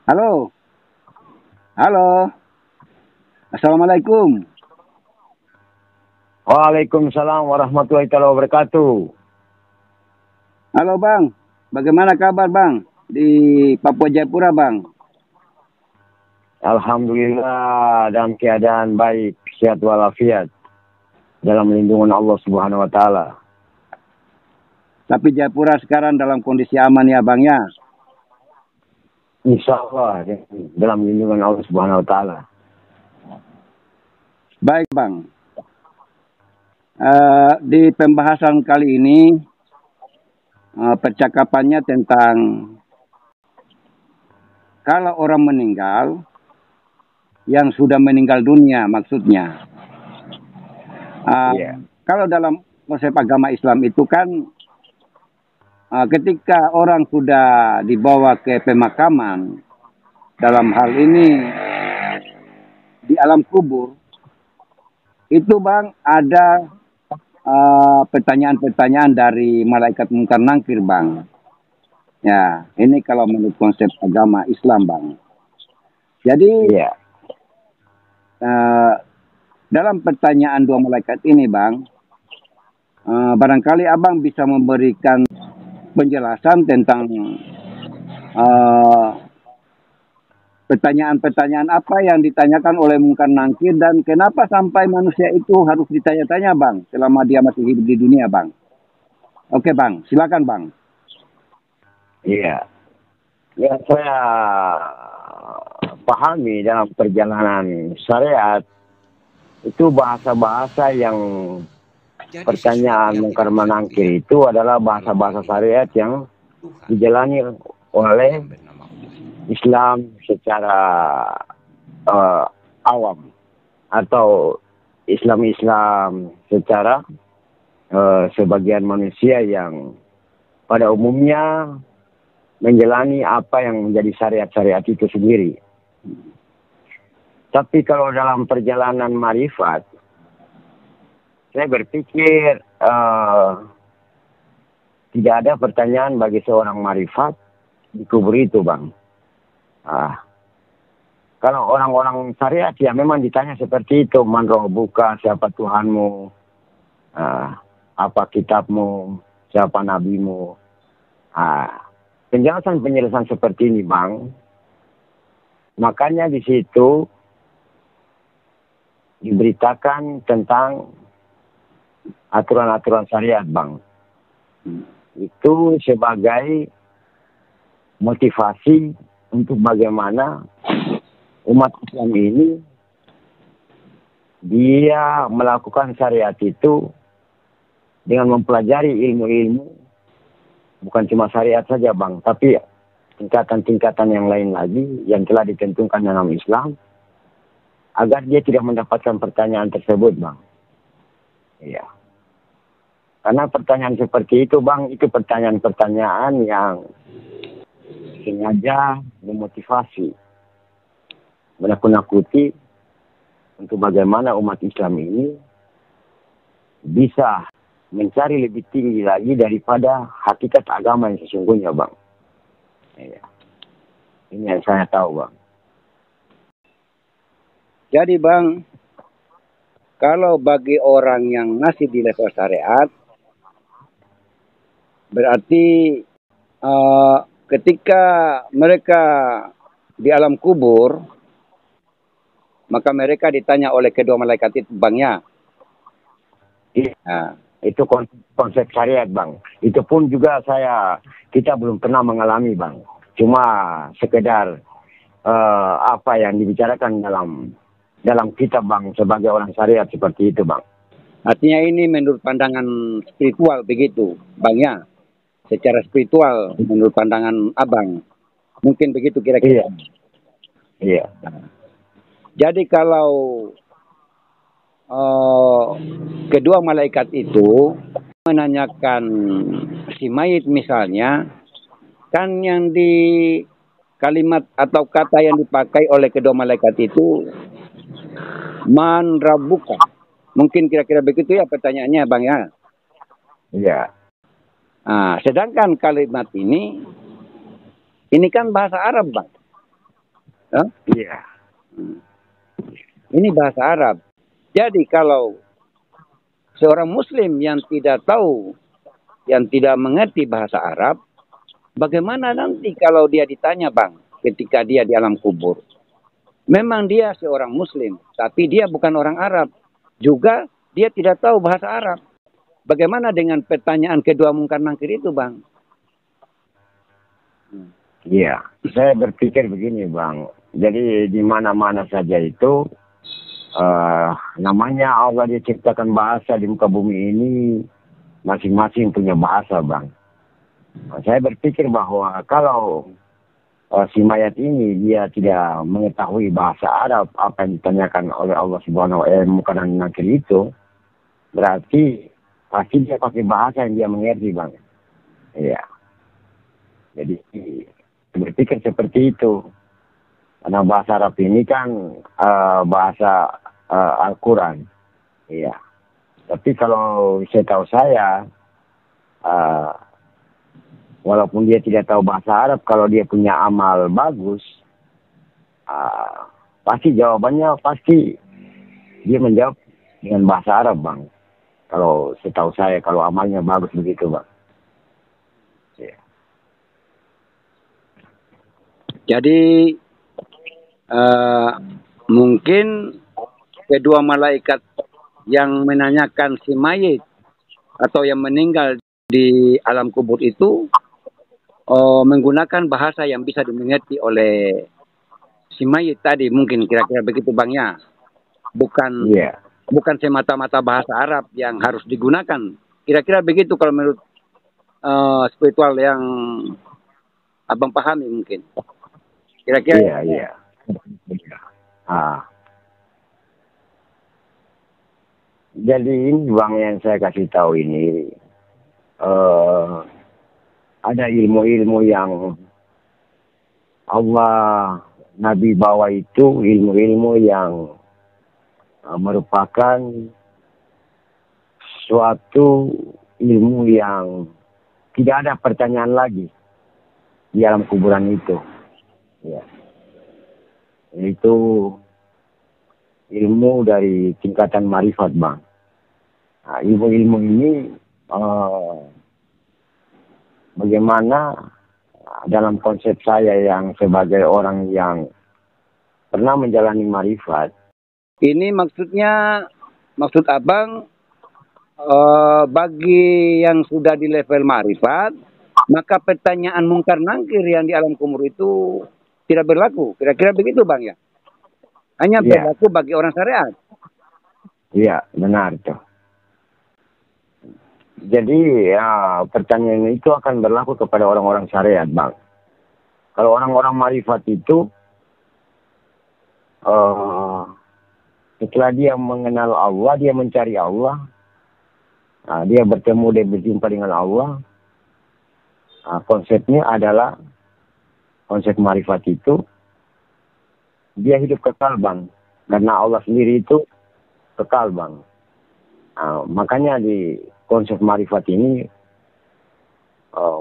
Halo, halo, assalamualaikum. Waalaikumsalam warahmatullahi taala wabarakatuh. Halo bang, bagaimana kabar bang di Papua Jayapura bang? Alhamdulillah dalam keadaan baik, sehat walafiat dalam lindungan Allah Subhanahu wa taala. Tapi Jayapura sekarang dalam kondisi aman ya bang ya? Insya Allah dalam lindungan Allah Subhanahu wa taala. Baik bang, di pembahasan kali ini percakapannya tentang kalau orang meninggal yang sudah meninggal dunia maksudnya. Iya. Kalau dalam konsep agama Islam itu kan ketika orang sudah dibawa ke pemakaman, dalam hal ini di alam kubur, itu bang ada pertanyaan-pertanyaan dari malaikat mungkar nangkir bang. Ya, ini kalau menurut konsep agama Islam bang. Jadi Iya. dalam pertanyaan dua malaikat ini bang, barangkali abang bisa memberikan penjelasan tentang pertanyaan-pertanyaan apa yang ditanyakan oleh Mungkar Nangkir dan kenapa sampai manusia itu harus ditanya-tanya bang selama dia masih hidup di dunia bang. Oke bang, silakan bang. Iya. Ya, saya pahami dalam perjalanan syariat itu bahasa-bahasa yang pertanyaan mungkar menangkir itu adalah bahasa-bahasa syariat yang dijalani oleh Islam secara awam atau Islam secara sebagian manusia yang pada umumnya menjalani apa yang menjadi syariat-syariat itu sendiri. Tapi kalau dalam perjalanan marifat, saya berpikir tidak ada pertanyaan bagi seorang marifat di kubur itu, bang. Kalau orang-orang syariat ya memang ditanya seperti itu, man rabbuka, siapa Tuhanmu, apa kitabmu, siapa nabimu. Penjelasan-penjelasan seperti ini, bang. Makanya di situ diberitakan tentang aturan-aturan syariat, bang. Itu sebagai motivasi untuk bagaimana umat Islam ini dia melakukan syariat itu dengan mempelajari ilmu-ilmu, bukan cuma syariat saja, bang, tapi tingkatan-tingkatan yang lain lagi yang telah ditentukan dalam Islam, agar dia tidak mendapatkan pertanyaan tersebut, bang. Iya. Karena pertanyaan seperti itu, bang, itu pertanyaan-pertanyaan yang sengaja memotivasi, menakut-nakuti untuk bagaimana umat Islam ini bisa mencari lebih tinggi lagi daripada hakikat agama yang sesungguhnya, bang. Iya. Ini yang saya tahu, bang. Jadi bang, kalau bagi orang yang masih di level syariat, berarti ketika mereka di alam kubur, maka mereka ditanya oleh kedua malaikat itu bangnya. Iya. Itu konsep syariat, bang. Itu pun juga kita belum pernah mengalami, bang. Cuma sekedar apa yang dibicarakan dalam kitab, bang, sebagai orang syariat seperti itu, bang. Artinya ini menurut pandangan spiritual begitu, bang ya. Secara spiritual menurut pandangan abang, mungkin begitu kira-kira. Iya. Jadi kalau kedua malaikat itu menanyakan si mayit misalnya, kan yang di kalimat atau kata yang dipakai oleh kedua malaikat itu man rabbuka. Mungkin kira-kira begitu ya pertanyaannya bang ya. Iya. Sedangkan kalimat ini kan bahasa Arab bang. Hah? Iya. Ini bahasa Arab. Jadi kalau seorang Muslim yang tidak tahu, yang tidak mengerti bahasa Arab, bagaimana nanti kalau dia ditanya, Bang, ketika dia di alam kubur? Memang dia seorang Muslim, tapi dia bukan orang Arab. Juga dia tidak tahu bahasa Arab. Bagaimana dengan pertanyaan kedua mungkar nangkir itu, Bang? Iya, saya berpikir begini, Bang. Jadi di mana-mana saja itu namanya Allah dia ciptakan bahasa di muka bumi ini, masing-masing punya bahasa, Bang. Saya berpikir bahwa kalau si mayat ini dia tidak mengetahui bahasa Arab apa yang ditanyakan oleh Allah Subhanahu wa taala muka dan nakir itu, berarti pasti dia pakai bahasa yang dia mengerti, Bang. Iya. Jadi berpikir seperti itu. Karena bahasa Arab ini kan bahasa Al-Quran. Iya. Tapi kalau saya tahu walaupun dia tidak tahu bahasa Arab, kalau dia punya amal bagus, pasti jawabannya pasti dia menjawab dengan bahasa Arab, Bang. Kalau setahu saya, kalau amalnya bagus begitu, Bang. Ya. Jadi mungkin kedua malaikat yang menanyakan si mayit atau yang meninggal di alam kubur itu menggunakan bahasa yang bisa dimengerti oleh si mayit tadi, mungkin kira-kira begitu, Bang, ya. Bukan semata-mata bahasa Arab yang harus digunakan. Kira-kira begitu kalau menurut spiritual yang Abang pahami mungkin. Kira-kira. Iya. Jadi ini, Bang, yang saya kasih tahu ini ada ilmu-ilmu yang Allah Nabi bawa itu, ilmu-ilmu yang merupakan suatu ilmu yang tidak ada pertanyaan lagi di alam kuburan itu. Ya. Itu ilmu dari tingkatan marifat, Bang. Nah, ilmu-ilmu ini bagaimana dalam konsep saya yang sebagai orang yang pernah menjalani marifat. Ini maksud Abang bagi yang sudah di level marifat, maka pertanyaan mungkar nangkir yang di alam kubur itu tidak berlaku. Kira-kira begitu, Bang, ya? Hanya berlaku bagi orang syariat. Iya, benar tuh. Jadi pertanyaan itu akan berlaku kepada orang-orang syariat, Bang. Kalau orang-orang marifat itu setelah dia mengenal Allah, dia mencari Allah, dia bertemu dan berjumpa dengan Allah. Konsepnya adalah konsep marifat itu dia hidup kekal, Bang. Karena Allah sendiri itu kekal, Bang. Makanya di konsep marifat ini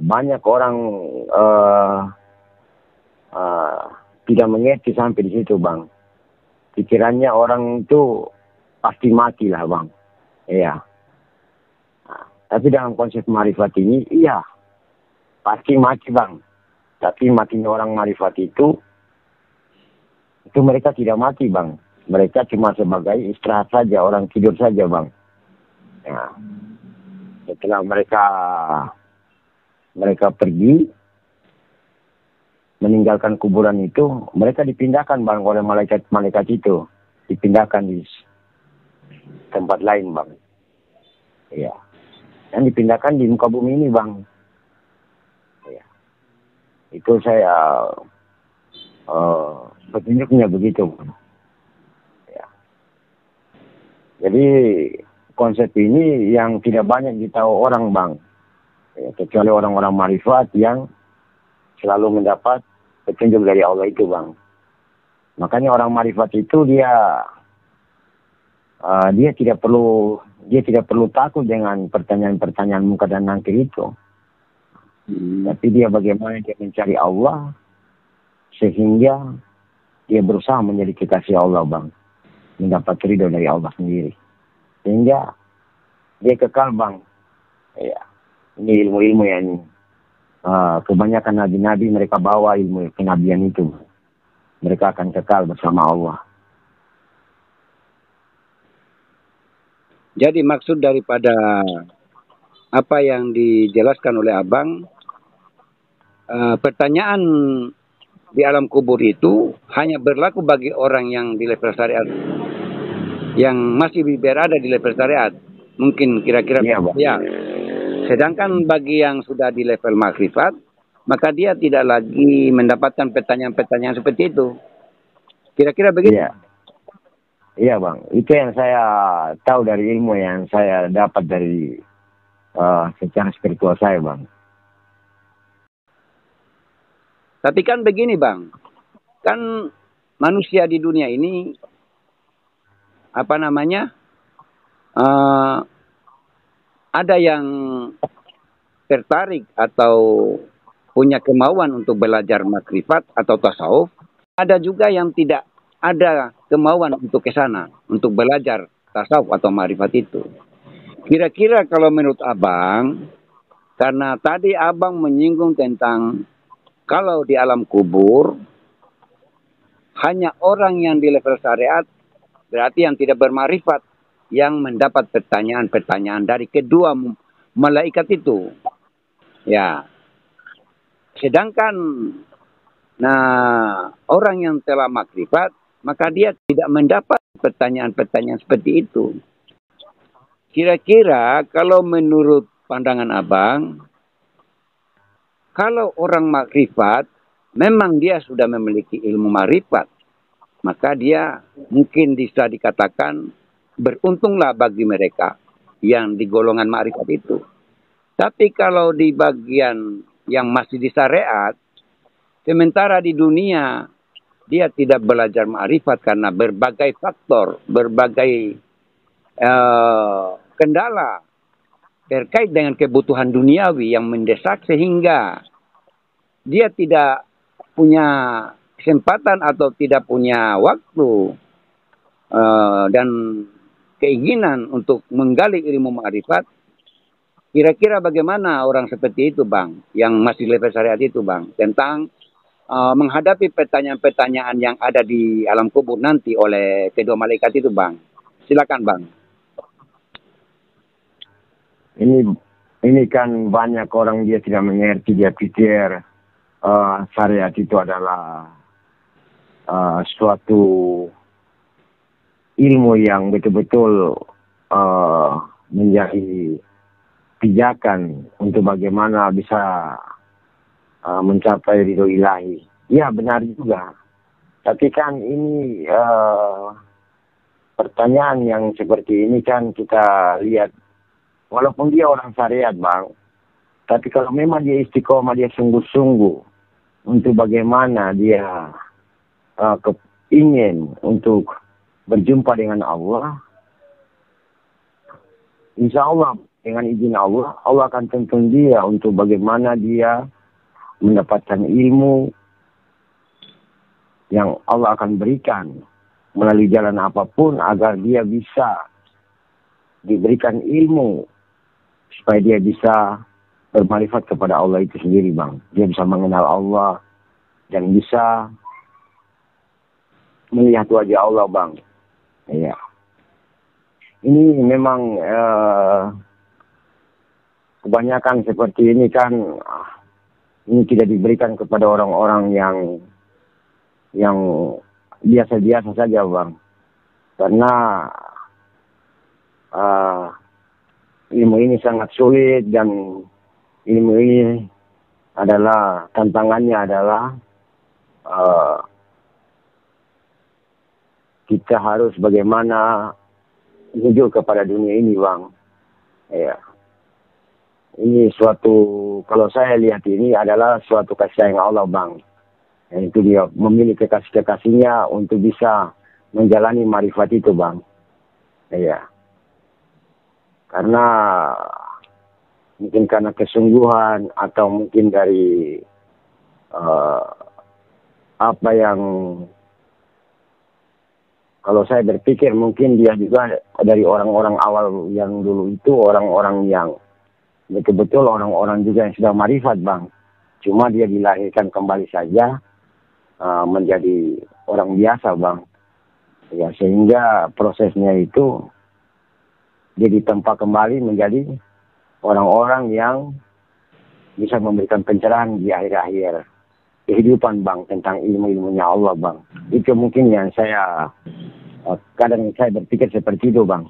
banyak orang tidak mengerti sampai di situ, Bang. Pikirannya orang itu pasti mati lah, Bang. Iya. Tapi dalam konsep marifat ini, iya, pasti mati, Bang. Tapi matinya orang marifat itu mereka tidak mati, Bang. Mereka cuma sebagai istirahat saja, orang tidur saja, Bang. Ya. Setelah mereka pergi meninggalkan kuburan itu, mereka dipindahkan, Bang, oleh malaikat itu. Dipindahkan di tempat lain, Bang. Iya. Dan dipindahkan di muka bumi ini, Bang. Iya. Itu saya petunjuknya begitu, Bang. Ya. Jadi konsep ini yang tidak banyak ditahu orang, Bang. Ya, kecuali orang-orang marifat yang selalu mendapat petunjuk dari Allah itu, Bang. Makanya orang marifat itu dia tidak perlu takut dengan pertanyaan-pertanyaan muka dan nangkir itu. Tapi dia bagaimana dia mencari Allah sehingga dia berusaha menjadi kekasih Allah bang, mendapat ridho dari Allah sendiri, sehingga dia kekal bang. Ya, ini ilmu-ilmu yang kebanyakan nabi-nabi mereka bawa ilmu kenabian itu, mereka akan kekal bersama Allah. Jadi maksud daripada apa yang dijelaskan oleh Abang, pertanyaan di alam kubur itu hanya berlaku bagi orang yang di level syariat, yang masih berada di level syariat. Mungkin kira-kira ya. Sedangkan bagi yang sudah di level makrifat, maka dia tidak lagi mendapatkan pertanyaan-pertanyaan seperti itu. Kira-kira begitu. Iya. Iya bang, itu yang saya tahu dari ilmu yang saya dapat dari secara spiritual saya bang. Tapi kan begini bang, kan manusia di dunia ini ada yang tertarik atau punya kemauan untuk belajar makrifat atau tasawuf, ada juga yang tidak ada kemauan untuk ke sana, untuk belajar tasawuf atau makrifat itu. Kira-kira kalau menurut Abang, karena tadi Abang menyinggung tentang kalau di alam kubur, hanya orang yang di level syariat, berarti yang tidak bermarifat, yang mendapat pertanyaan-pertanyaan dari kedua malaikat itu. Ya. Sedangkan orang yang telah makrifat, maka dia tidak mendapat pertanyaan-pertanyaan seperti itu. Kira-kira kalau menurut pandangan Abang, kalau orang makrifat, memang dia sudah memiliki ilmu makrifat, maka dia mungkin bisa dikatakan beruntunglah bagi mereka yang di golongan makrifat itu. Tapi kalau di bagian yang masih di syariat, sementara di dunia dia tidak belajar makrifat karena berbagai faktor, berbagai kendala terkait dengan kebutuhan duniawi yang mendesak, sehingga dia tidak punya kesempatan atau tidak punya waktu dan keinginan untuk menggali ilmu makrifat. Kira-kira bagaimana orang seperti itu bang, yang masih level syariat itu bang, tentang menghadapi pertanyaan-pertanyaan yang ada di alam kubur nanti oleh kedua malaikat itu bang. Silakan bang. Ini kan banyak orang dia tidak mengerti, dia pikir syariat itu adalah suatu ilmu yang betul-betul menjadi pijakan untuk bagaimana bisa mencapai ridho ilahi. Ya benar juga. Tapi kan ini pertanyaan yang seperti ini kan kita lihat, walaupun dia orang syariat bang, tapi kalau memang dia istiqomah, dia sungguh-sungguh untuk bagaimana dia ingin untuk berjumpa dengan Allah, insya Allah dengan izin Allah, Allah akan tuntun dia untuk bagaimana dia mendapatkan ilmu yang Allah akan berikan melalui jalan apapun agar dia bisa diberikan ilmu supaya dia bisa bermarifat kepada Allah itu sendiri bang. Dia bisa mengenal Allah dan bisa melihat wajah Allah bang. Iya. Ini memang kebanyakan seperti ini kan ini tidak diberikan kepada orang-orang yang biasa-biasa saja bang. Karena ilmu ini sangat sulit dan ilmu ini adalah tantangannya adalah kita harus bagaimana menuju kepada dunia ini bang. Ya. Ini suatu, kalau saya lihat ini adalah suatu kasih sayang Allah bang. Itu dia memilih kekasih-kekasihnya untuk bisa menjalani marifat itu bang. Ya. Karena mungkin karena kesungguhan atau mungkin dari apa yang Kalau saya berpikir mungkin dia juga dari orang-orang awal yang dulu itu orang-orang yang betul-betul orang-orang juga yang sudah marifat, Bang. Cuma dia dilahirkan kembali saja menjadi orang biasa, Bang. Ya, sehingga prosesnya itu dia ditempa kembali menjadi orang-orang yang bisa memberikan pencerahan di akhir-akhir kehidupan, Bang, tentang ilmu-ilmunya Allah, Bang. Itu mungkin yang saya kadang saya berpikir seperti itu, Bang.